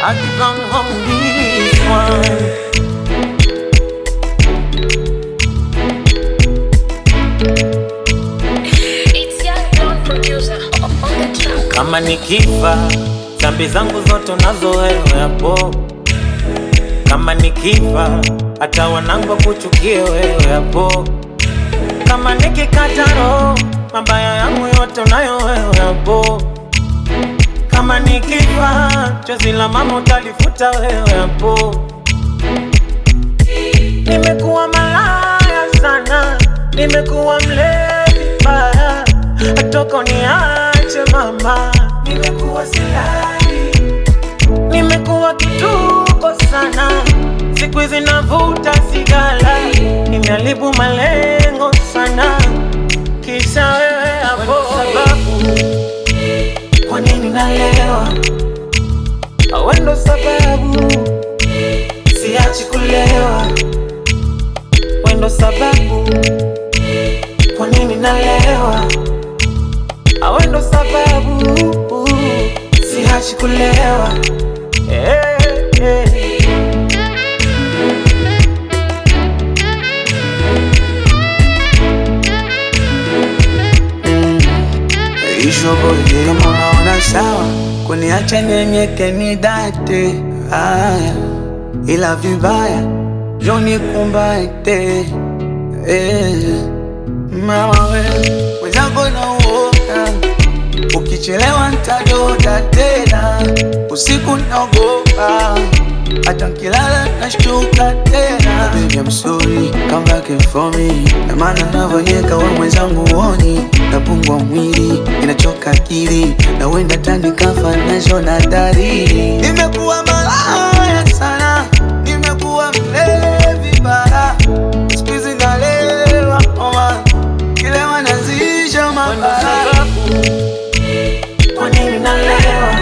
I keep on on this one. It's Young Blonde producer on the track. Kama nikifa, dhambi zangu zote nazo wewe hapo. Kama nikifa, hata wanangu kuchukie wewe hapo. Kama nikikata roho, mabaya yangu yote unayo wewe hapo. Kama nikifa, chozi la mama utalifuta wewe hapo. Nimekuwa malaya sana, nimekuwa mlevi mbaya, atoko niache mama. Nimekuwa silali, nimekuwa kituko sana, siku hizi navuta sigara, nimeharibu malengo sana, kisha wewe hapo. Sababu kwa nini nalewa? Wewe ndo sababu siachi kulewa. Wewe ndo sababu kwa nini nalewa? Wewe ndo sababu siachi kulewa. Isho boy, kama unaona sawa kuniacha nyenyeke nidate, ila vibaya njo nikumbate. Mama we wenzangu nauoga, ukichelewa ntadoda tena, usiku naogopa, hata nkilala nashtuka tena. Baby I'm sorry, come back and for me. Na maana navonyeka we mwenzangu uoni, napungwa mwili, inachoka akili, na wenda tani kafa nazo na dalili. Nimekuwa malaya sana, nimekuwa mlevi mbaya, siku hizi nalewa mama, kilewa nazisha mabaya. Kwa nini nalewa?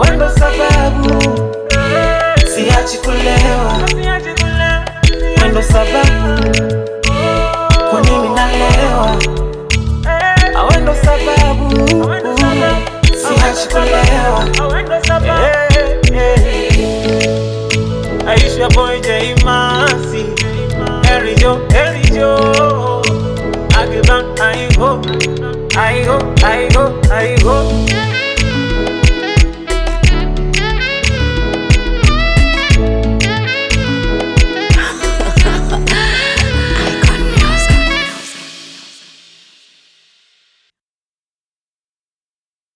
Wewe ndo sababu siachi kulewa. Wewe ndo sababu kwa nini nalewa? Wewe ndo sababu siachi kulewa. Aisha boy J Masi, Erijo. I give on, I go.